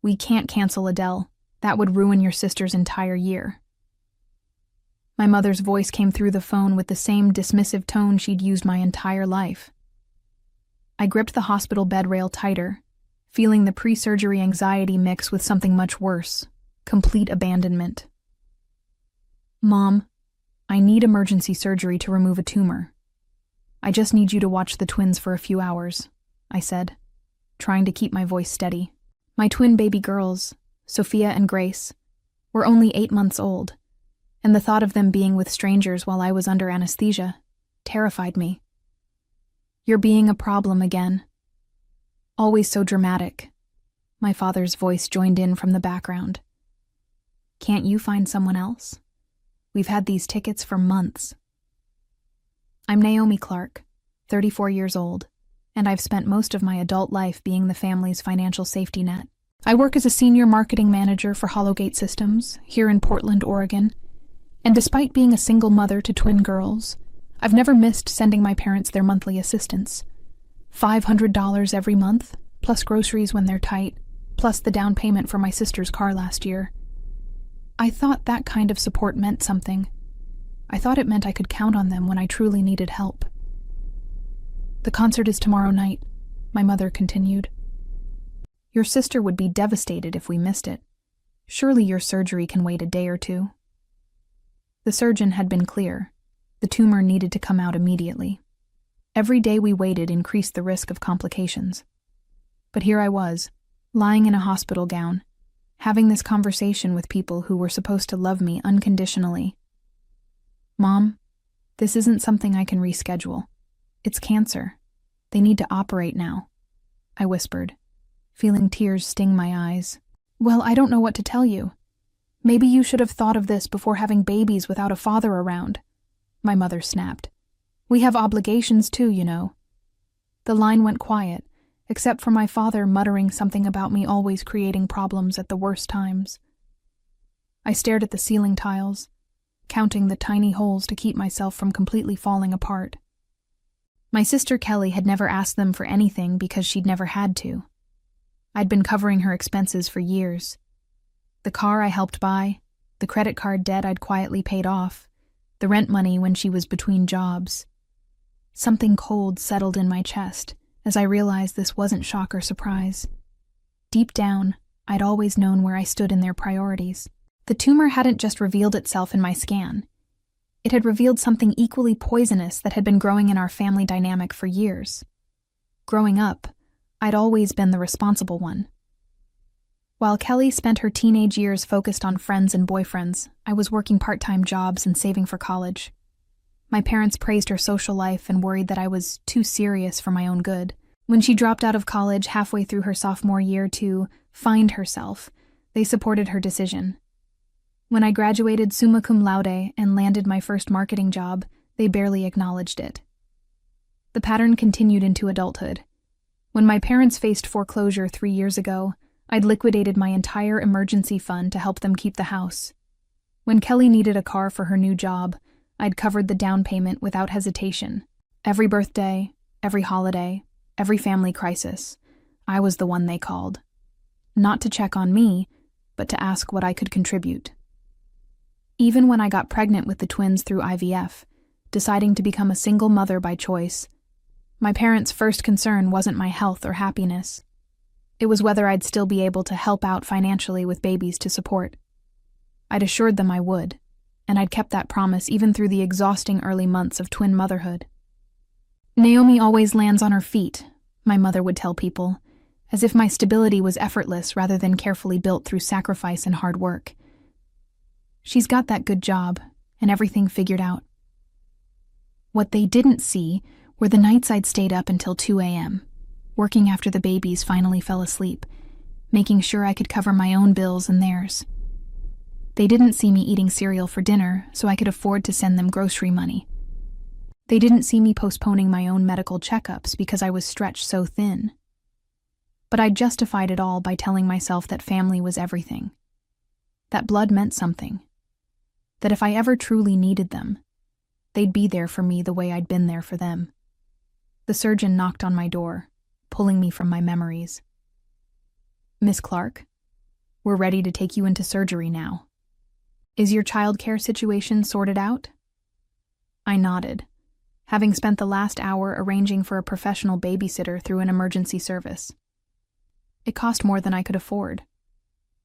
We can't cancel Adele. That would ruin your sister's entire year. My mother's voice came through the phone with the same dismissive tone she'd used my entire life. I gripped the hospital bed rail tighter, feeling the pre-surgery anxiety mix with something much worse, complete abandonment. Mom, I need emergency surgery to remove a tumor. I just need you to watch the twins for a few hours, I said, trying to keep my voice steady. My twin baby girls, Sophia and Grace, were only 8 months old, and the thought of them being with strangers while I was under anesthesia terrified me. You're being a problem again. Always so dramatic. My father's voice joined in from the background. Can't you find someone else? We've had these tickets for months. I'm Naomi Clark, 34 years old, and I've spent most of my adult life being the family's financial safety net. I work as a senior marketing manager for Hollowgate Systems here in Portland, Oregon, and despite being a single mother to twin girls, I've never missed sending my parents their monthly assistance. $500 every month, plus groceries when they're tight, plus the down payment for my sister's car last year. I thought that kind of support meant something. I thought it meant I could count on them when I truly needed help. The concert is tomorrow night, my mother continued. Your sister would be devastated if we missed it. Surely your surgery can wait a day or two. The surgeon had been clear. The tumor needed to come out immediately. Every day we waited increased the risk of complications. But here I was, lying in a hospital gown, having this conversation with people who were supposed to love me unconditionally. Mom, this isn't something I can reschedule. It's cancer. They need to operate now, I whispered, feeling tears sting my eyes. Well, I don't know what to tell you. Maybe you should have thought of this before having babies without a father around, my mother snapped. We have obligations too, you know. The line went quiet, except for my father muttering something about me always creating problems at the worst times. I stared at the ceiling tiles, counting the tiny holes to keep myself from completely falling apart. My sister Kelly had never asked them for anything because she'd never had to. I'd been covering her expenses for years. The car I helped buy, the credit card debt I'd quietly paid off, the rent money when she was between jobs. Something cold settled in my chest as I realized this wasn't shock or surprise. Deep down, I'd always known where I stood in their priorities. The tumor hadn't just revealed itself in my scan. It had revealed something equally poisonous that had been growing in our family dynamic for years. Growing up, I'd always been the responsible one. While Kelly spent her teenage years focused on friends and boyfriends, I was working part-time jobs and saving for college. My parents praised her social life and worried that I was too serious for my own good. When she dropped out of college halfway through her sophomore year to find herself, they supported her decision. When I graduated summa cum laude and landed my first marketing job, they barely acknowledged it. The pattern continued into adulthood. When my parents faced foreclosure 3 years ago, I'd liquidated my entire emergency fund to help them keep the house. When Kelly needed a car for her new job, I'd covered the down payment without hesitation. Every birthday, every holiday, every family crisis, I was the one they called. Not to check on me, but to ask what I could contribute. Even when I got pregnant with the twins through IVF, deciding to become a single mother by choice, my parents' first concern wasn't my health or happiness. It was whether I'd still be able to help out financially with babies to support. I'd assured them I would, and I'd kept that promise even through the exhausting early months of twin motherhood. Naomi always lands on her feet, my mother would tell people, as if my stability was effortless rather than carefully built through sacrifice and hard work. She's got that good job, and everything figured out. What they didn't see were the nights I'd stayed up until 2 a.m., working after the babies finally fell asleep, making sure I could cover my own bills and theirs. They didn't see me eating cereal for dinner so I could afford to send them grocery money. They didn't see me postponing my own medical checkups because I was stretched so thin. But I justified it all by telling myself that family was everything, that blood meant something, that if I ever truly needed them, they'd be there for me the way I'd been there for them. The surgeon knocked on my door, pulling me from my memories. Miss Clark, We're ready to take you into surgery now. Is your childcare situation sorted out? I nodded, having spent the last hour arranging for a professional babysitter through an emergency service. It cost more than I could afford,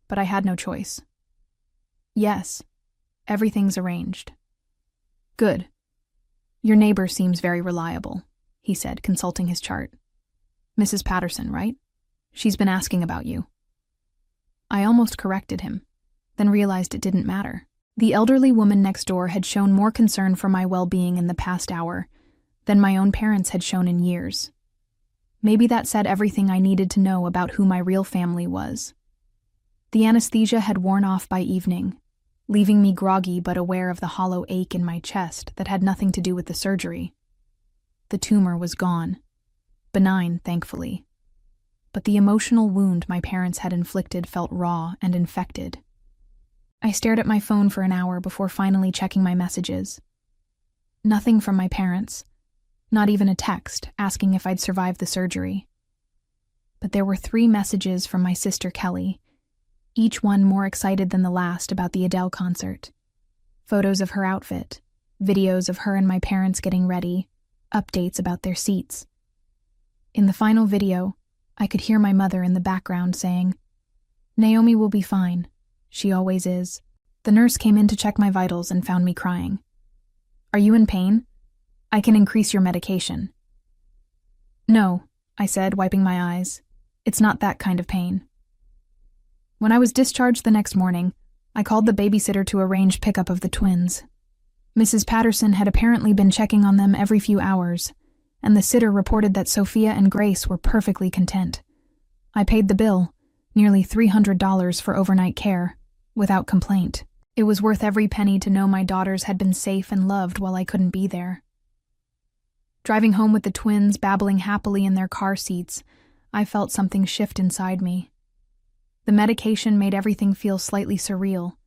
but I had no choice. Yes, everything's arranged. Good. Your neighbor seems very reliable, he said, consulting his chart. Mrs. Patterson, right? She's been asking about you. I almost corrected him, then realized it didn't matter. The elderly woman next door had shown more concern for my well-being in the past hour than my own parents had shown in years. Maybe that said everything I needed to know about who my real family was. The anesthesia had worn off by evening, leaving me groggy but aware of the hollow ache in my chest that had nothing to do with the surgery. The tumor was gone. Benign, thankfully. But the emotional wound my parents had inflicted felt raw and infected. I stared at my phone for an hour before finally checking my messages. Nothing from my parents, not even a text asking if I'd survived the surgery. But there were 3 messages from my sister Kelly, each one more excited than the last about the Adele concert. Photos of her outfit, videos of her and my parents getting ready, updates about their seats. In the final video, I could hear my mother in the background saying, "Naomi will be fine. She always is." The nurse came in to check my vitals and found me crying. "Are you in pain? I can increase your medication." "No," I said, wiping my eyes. "It's not that kind of pain." When I was discharged the next morning, I called the babysitter to arrange pickup of the twins. Mrs. Patterson had apparently been checking on them every few hours, and the sitter reported that Sophia and Grace were perfectly content. I paid the bill, nearly $300 for overnight care, without complaint. It was worth every penny to know my daughters had been safe and loved while I couldn't be there. Driving home with the twins babbling happily in their car seats, I felt something shift inside me. The medication made everything feel slightly surreal,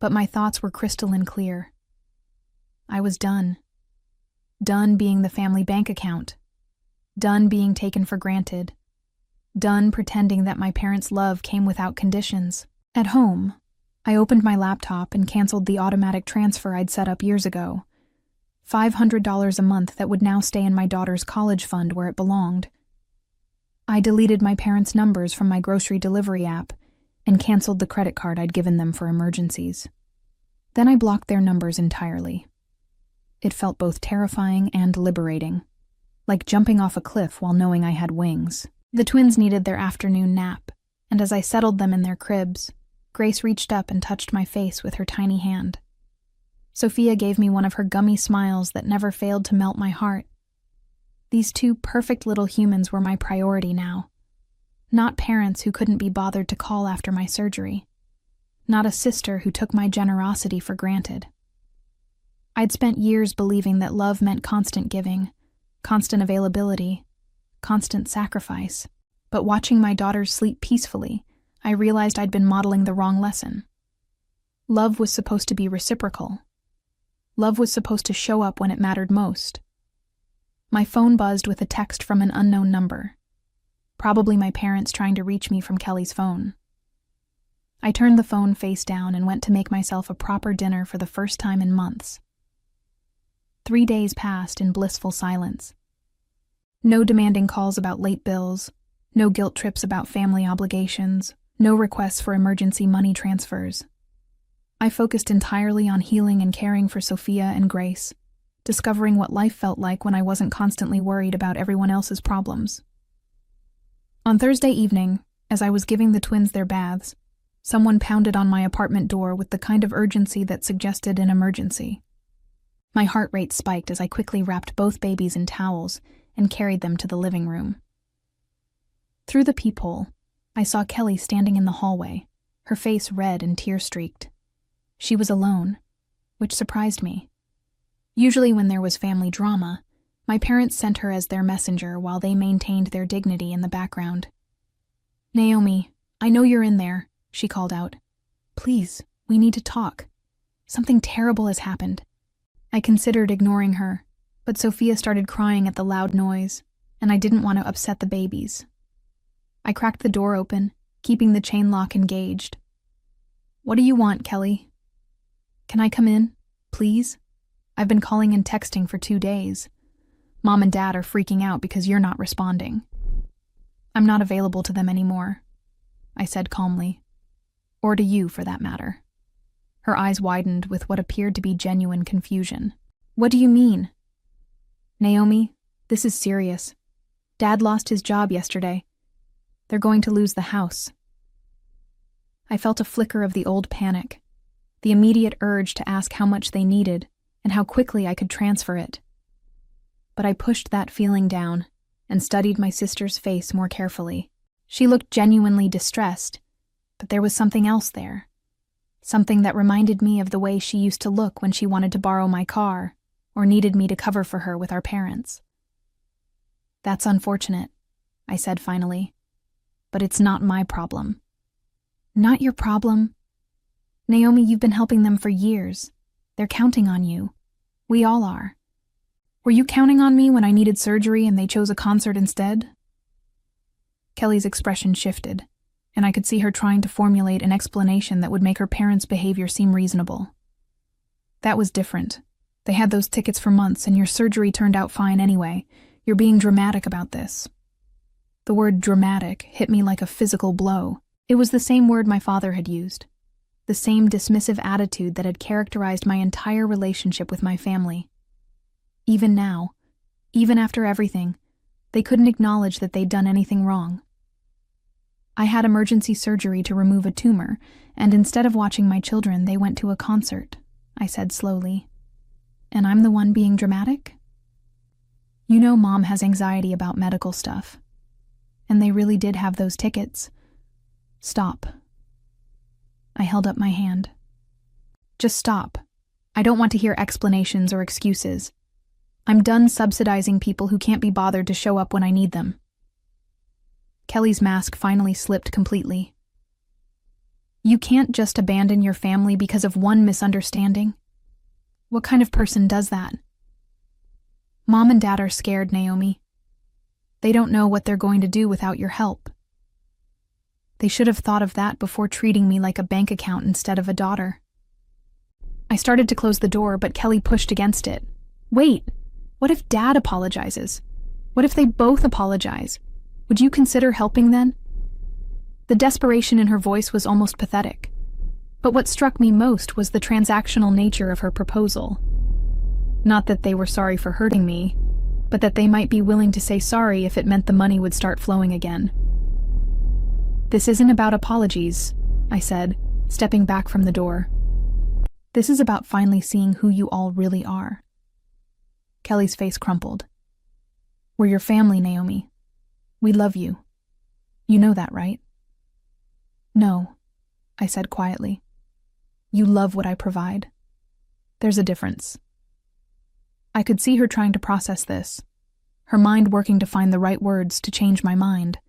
but my thoughts were crystalline clear. I was done. Done being the family bank account. Done being taken for granted. Done pretending that my parents' love came without conditions. At home, I opened my laptop and canceled the automatic transfer I'd set up years ago. $500 a month that would now stay in my daughter's college fund where it belonged. I deleted my parents' numbers from my grocery delivery app and canceled the credit card I'd given them for emergencies. Then I blocked their numbers entirely. It felt both terrifying and liberating, like jumping off a cliff while knowing I had wings. The twins needed their afternoon nap, and as I settled them in their cribs, Grace reached up and touched my face with her tiny hand. Sophia gave me one of her gummy smiles that never failed to melt my heart. These 2 perfect little humans were my priority now. Not parents who couldn't be bothered to call after my surgery. Not a sister who took my generosity for granted. I'd spent years believing that love meant constant giving, constant availability, constant sacrifice. But watching my daughters sleep peacefully, I realized I'd been modeling the wrong lesson. Love was supposed to be reciprocal. Love was supposed to show up when it mattered most. My phone buzzed with a text from an unknown number. Probably my parents trying to reach me from Kelly's phone. I turned the phone face down and went to make myself a proper dinner for the first time in months. 3 days passed in blissful silence. No demanding calls about late bills, no guilt trips about family obligations, no requests for emergency money transfers. I focused entirely on healing and caring for Sophia and Grace, discovering what life felt like when I wasn't constantly worried about everyone else's problems. On Thursday evening, as I was giving the twins their baths, someone pounded on my apartment door with the kind of urgency that suggested an emergency. My heart rate spiked as I quickly wrapped both babies in towels and carried them to the living room. Through the peephole, I saw Kelly standing in the hallway, her face red and tear-streaked. She was alone, which surprised me. Usually when there was family drama, my parents sent her as their messenger while they maintained their dignity in the background. "Naomi, I know you're in there," she called out. "Please, we need to talk. Something terrible has happened." I considered ignoring her, but Sophia started crying at the loud noise, and I didn't want to upset the babies. I cracked the door open, keeping the chain lock engaged, What do you want, Kelly? Can I come in, please? I've been calling and texting for 2 days. Mom and Dad are freaking out because you're not responding. I'm not available to them anymore, I said calmly. Or to you, for that matter. Her eyes widened with what appeared to be genuine confusion. What do you mean? Naomi, this is serious. Dad lost his job yesterday. They're going to lose the house. I felt a flicker of the old panic, the immediate urge to ask how much they needed and how quickly I could transfer it. But I pushed that feeling down and studied my sister's face more carefully. She looked genuinely distressed, but there was something else there. Something that reminded me of the way she used to look when she wanted to borrow my car or needed me to cover for her with our parents. That's unfortunate, I said finally, but it's not my problem. Not your problem? Naomi, you've been helping them for years. They're counting on you. We all are. Were you counting on me when I needed surgery and they chose a concert instead? Kelly's expression shifted, and I could see her trying to formulate an explanation that would make her parents' behavior seem reasonable. That was different. They had those tickets for months, and your surgery turned out fine anyway. You're being dramatic about this. The word dramatic hit me like a physical blow. It was the same word my father had used, the same dismissive attitude that had characterized my entire relationship with my family. Even now, even after everything, they couldn't acknowledge that they'd done anything wrong. I had emergency surgery to remove a tumor, and instead of watching my children, they went to a concert, I said slowly. And I'm the one being dramatic? You know Mom has anxiety about medical stuff. And they really did have those tickets. Stop. I held up my hand. Just stop. I don't want to hear explanations or excuses. I'm done subsidizing people who can't be bothered to show up when I need them. Kelly's mask finally slipped completely. You can't just abandon your family because of one misunderstanding. What kind of person does that? Mom and Dad are scared, Naomi. They don't know what they're going to do without your help. They should have thought of that before treating me like a bank account instead of a daughter. I started to close the door, but Kelly pushed against it. Wait, what if Dad apologizes? What if they both apologize? Would you consider helping then? The desperation in her voice was almost pathetic. But what struck me most was the transactional nature of her proposal. Not that they were sorry for hurting me, but that they might be willing to say sorry if it meant the money would start flowing again. This isn't about apologies, I said, stepping back from the door. This is about finally seeing who you all really are. Kelly's face crumpled. We're your family, Naomi. We love you. You know that, right? No, I said quietly. You love what I provide. There's a difference. I could see her trying to process this, her mind working to find the right words to change my mind.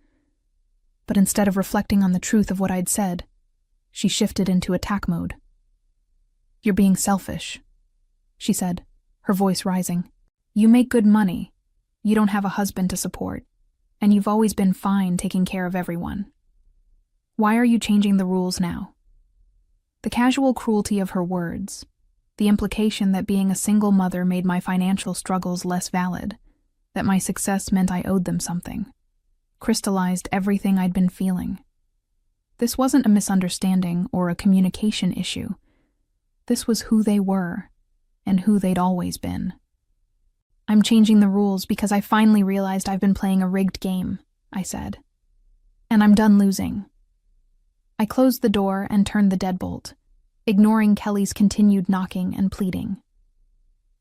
But instead of reflecting on the truth of what I'd said, she shifted into attack mode. You're being selfish, she said, her voice rising. You make good money. You don't have a husband to support, and you've always been fine taking care of everyone. Why are you changing the rules now? The casual cruelty of her words, the implication that being a single mother made my financial struggles less valid, that my success meant I owed them something, crystallized everything I'd been feeling. This wasn't a misunderstanding or a communication issue. This was who they were, and who they'd always been. I'm changing the rules because I finally realized I've been playing a rigged game, I said. And I'm done losing. I closed the door and turned the deadbolt, ignoring Kelly's continued knocking and pleading.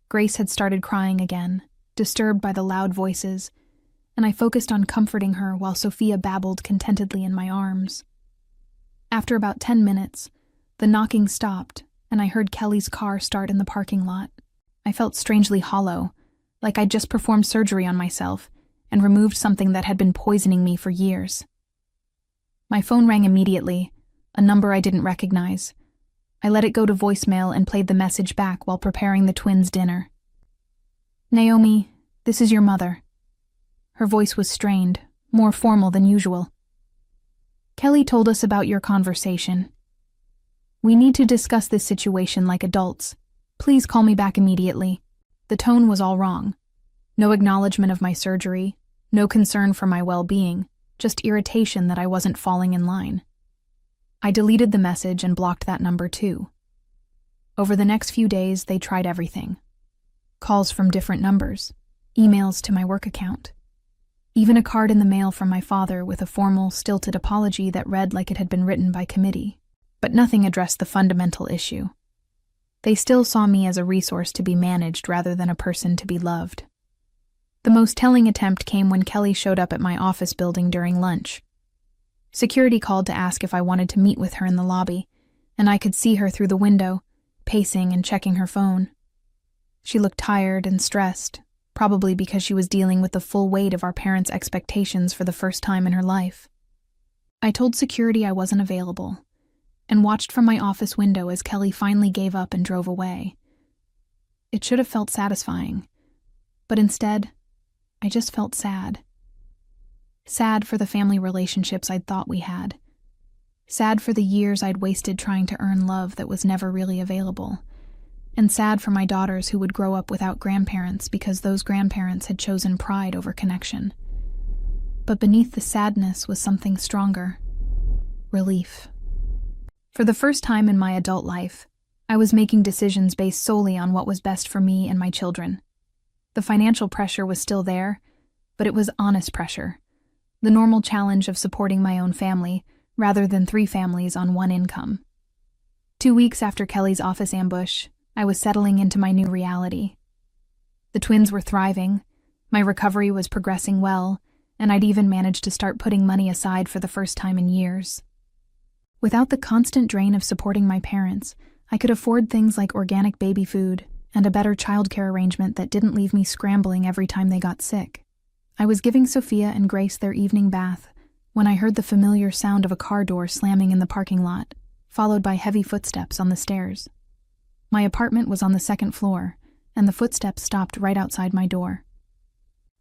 Grace had started crying again, disturbed by the loud voices, and I focused on comforting her while Sophia babbled contentedly in my arms. After about 10 minutes, the knocking stopped, and I heard Kelly's car start in the parking lot. I felt strangely hollow, like I'd just performed surgery on myself and removed something that had been poisoning me for years. My phone rang immediately, a number I didn't recognize. I let it go to voicemail and played the message back while preparing the twins' dinner. Naomi, this is your mother. Her voice was strained, more formal than usual. Kelly told us about your conversation. We need to discuss this situation like adults. Please call me back immediately. The tone was all wrong. No acknowledgement of my surgery, no concern for my well-being, just irritation that I wasn't falling in line. I deleted the message and blocked that number too. Over the next few days, they tried everything. Calls from different numbers, emails to my work account, even a card in the mail from my father with a formal, stilted apology that read like it had been written by committee. But nothing addressed the fundamental issue. They still saw me as a resource to be managed rather than a person to be loved. The most telling attempt came when Kelly showed up at my office building during lunch. Security called to ask if I wanted to meet with her in the lobby, and I could see her through the window, pacing and checking her phone. She looked tired and stressed, probably because she was dealing with the full weight of our parents' expectations for the first time in her life. I told security I wasn't available, and watched from my office window as Kelly finally gave up and drove away. It should have felt satisfying, but instead, I just felt sad. Sad for the family relationships I'd thought we had. Sad for the years I'd wasted trying to earn love that was never really available. And sad for my daughters who would grow up without grandparents because those grandparents had chosen pride over connection. But beneath the sadness was something stronger. Relief. For the first time in my adult life, I was making decisions based solely on what was best for me and my children. The financial pressure was still there, but it was honest pressure. The normal challenge of supporting my own family, rather than 3 families on one income. 2 weeks after Kelly's office ambush, I was settling into my new reality. The twins were thriving, my recovery was progressing well, and I'd even managed to start putting money aside for the first time in years. Without the constant drain of supporting my parents, I could afford things like organic baby food and a better childcare arrangement that didn't leave me scrambling every time they got sick. I was giving Sophia and Grace their evening bath when I heard the familiar sound of a car door slamming in the parking lot, followed by heavy footsteps on the stairs. My apartment was on the 2nd floor, and the footsteps stopped right outside my door.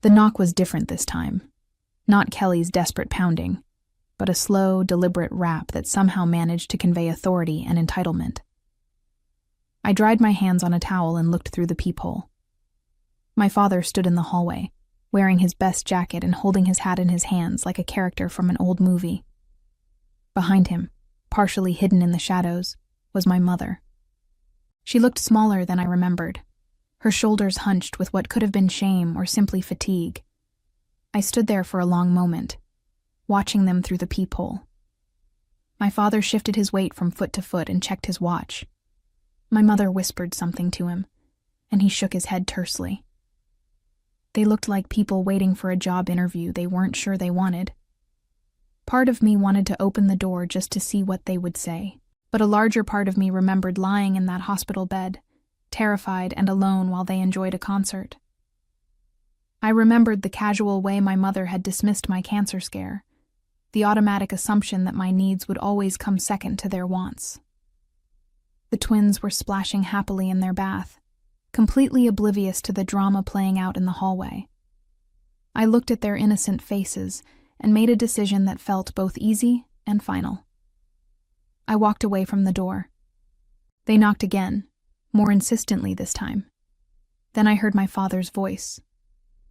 The knock was different this time. Not Kelly's desperate pounding, but a slow, deliberate rap that somehow managed to convey authority and entitlement. I dried my hands on a towel and looked through the peephole. My father stood in the hallway, wearing his best jacket and holding his hat in his hands like a character from an old movie. Behind him, partially hidden in the shadows, was my mother. She looked smaller than I remembered, her shoulders hunched with what could have been shame or simply fatigue. I stood there for a long moment, watching them through the peephole. My father shifted his weight from foot to foot and checked his watch. My mother whispered something to him, and he shook his head tersely. They looked like people waiting for a job interview they weren't sure they wanted. Part of me wanted to open the door just to see what they would say, but a larger part of me remembered lying in that hospital bed, terrified and alone while they enjoyed a concert. I remembered the casual way my mother had dismissed my cancer scare, the automatic assumption that my needs would always come second to their wants. The twins were splashing happily in their bath, completely oblivious to the drama playing out in the hallway. I looked at their innocent faces and made a decision that felt both easy and final. I walked away from the door. They knocked again, more insistently this time. Then I heard my father's voice,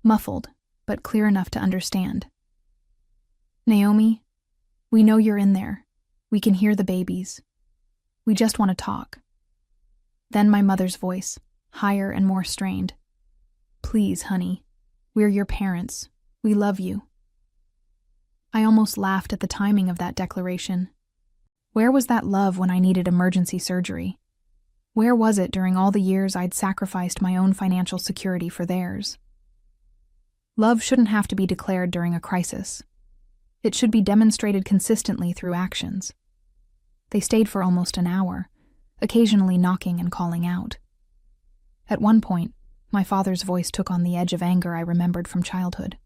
muffled but clear enough to understand. "Naomi, we know you're in there. We can hear the babies. We just want to talk." Then my mother's voice, higher and more strained. "Please, honey, we're your parents. We love you." I almost laughed at the timing of that declaration. Where was that love when I needed emergency surgery? Where was it during all the years I'd sacrificed my own financial security for theirs? Love shouldn't have to be declared during a crisis. It should be demonstrated consistently through actions. They stayed for almost an hour, occasionally knocking and calling out. At one point, my father's voice took on the edge of anger I remembered from childhood.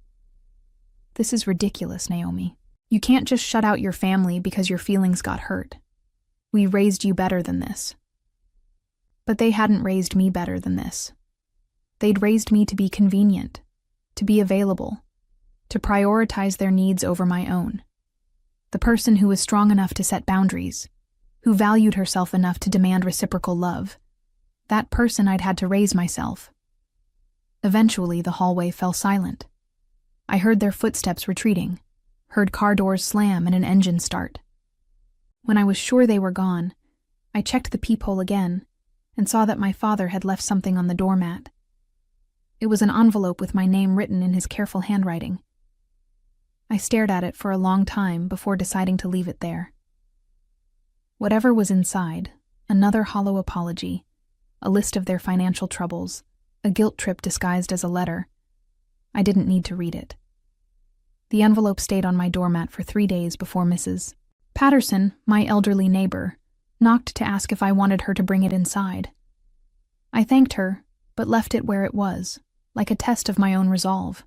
"This is ridiculous, Naomi. You can't just shut out your family because your feelings got hurt. We raised you better than this." But they hadn't raised me better than this. They'd raised me to be convenient, to be available, to prioritize their needs over my own. The person who was strong enough to set boundaries, who valued herself enough to demand reciprocal love. That person I'd had to raise myself. Eventually, the hallway fell silent. I heard their footsteps retreating, heard car doors slam and an engine start. When I was sure they were gone, I checked the peephole again and saw that my father had left something on the doormat. It was an envelope with my name written in his careful handwriting. I stared at it for a long time before deciding to leave it there. Whatever was inside, another hollow apology, a list of their financial troubles, a guilt trip disguised as a letter. I didn't need to read it. The envelope stayed on my doormat for 3 days before Mrs. Patterson, my elderly neighbor, knocked to ask if I wanted her to bring it inside. I thanked her, but left it where it was, like a test of my own resolve.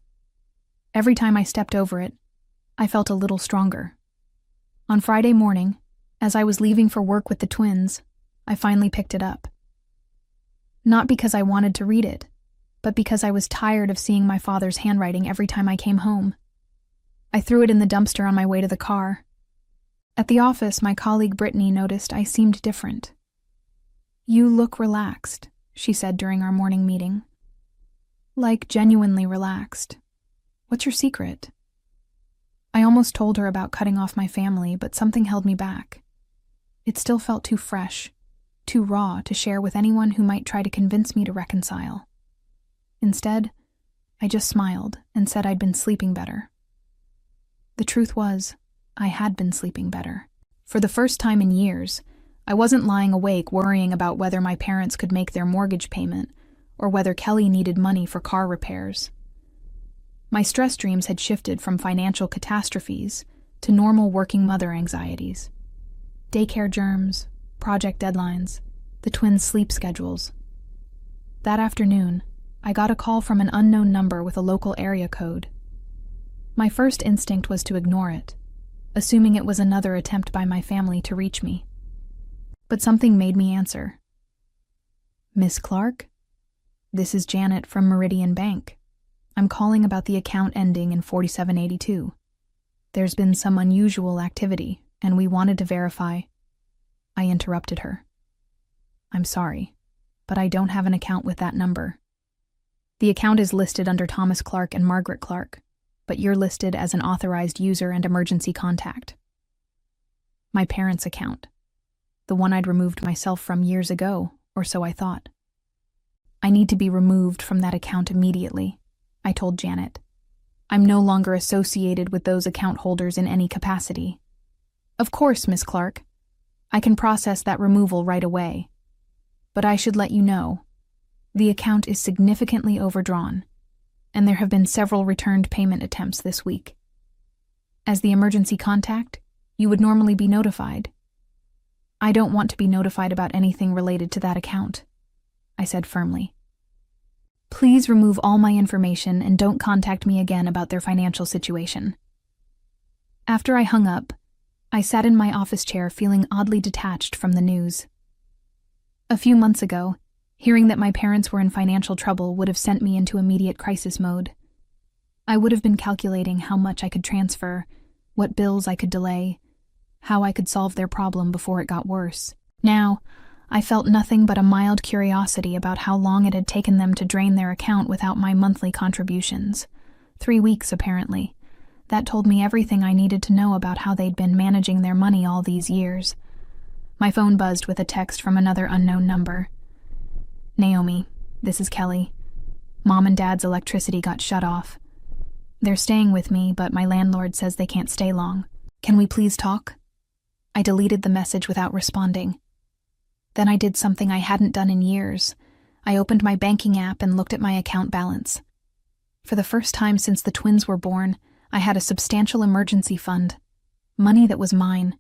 Every time I stepped over it, I felt a little stronger. On Friday morning, as I was leaving for work with the twins, I finally picked it up. Not because I wanted to read it, but because I was tired of seeing my father's handwriting every time I came home. I threw it in the dumpster on my way to the car. At the office, my colleague Brittany noticed I seemed different. "You look relaxed," she said during our morning meeting. "Like genuinely relaxed. What's your secret?" I almost told her about cutting off my family, but something held me back. It still felt too fresh, too raw to share with anyone who might try to convince me to reconcile. Instead, I just smiled and said I'd been sleeping better. The truth was, I had been sleeping better. For the first time in years, I wasn't lying awake worrying about whether my parents could make their mortgage payment or whether Kelly needed money for car repairs. My stress dreams had shifted from financial catastrophes to normal working mother anxieties. Daycare germs, project deadlines, the twins' sleep schedules. That afternoon, I got a call from an unknown number with a local area code. My first instinct was to ignore it, assuming it was another attempt by my family to reach me. But something made me answer. "Miss Clark? This is Janet from Meridian Bank. I'm calling about the account ending in 4782. There's been some unusual activity, and we wanted to verify." I interrupted her. "I'm sorry, but I don't have an account with that number. The account is listed under Thomas Clark and Margaret Clark, but you're listed as an authorized user and emergency contact." My parents' account. The one I'd removed myself from years ago, or so I thought. "I need to be removed from that account immediately," I told Janet. "I'm no longer associated with those account holders in any capacity." "Of course, Miss Clark. I can process that removal right away. But I should let you know, the account is significantly overdrawn, and there have been several returned payment attempts this week. As the emergency contact, you would normally be notified. I don't want to be notified about anything related to that account," I said firmly. "Please remove all my information and don't contact me again about their financial situation." After I hung up, I sat in my office chair feeling oddly detached from the news. A few months ago, hearing that my parents were in financial trouble would have sent me into immediate crisis mode. I would have been calculating how much I could transfer, what bills I could delay, how I could solve their problem before it got worse. Now, I felt nothing but a mild curiosity about how long it had taken them to drain their account without my monthly contributions. 3 weeks, apparently. That told me everything I needed to know about how they'd been managing their money all these years. My phone buzzed with a text from another unknown number. "Naomi, this is Kelly. Mom and Dad's electricity got shut off. They're staying with me, but my landlord says they can't stay long. Can we please talk?" I deleted the message without responding. Then I did something I hadn't done in years. I opened my banking app and looked at my account balance. For the first time since the twins were born, I had a substantial emergency fund. Money that was mine,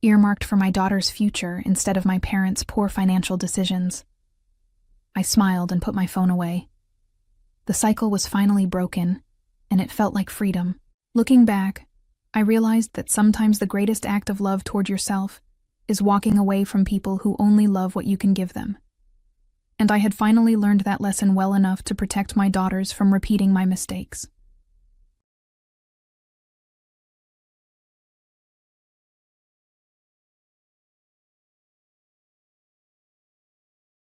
earmarked for my daughter's future instead of my parents' poor financial decisions. I smiled and put my phone away. The cycle was finally broken, and it felt like freedom. Looking back, I realized that sometimes the greatest act of love toward yourself is walking away from people who only love what you can give them. And I had finally learned that lesson well enough to protect my daughters from repeating my mistakes.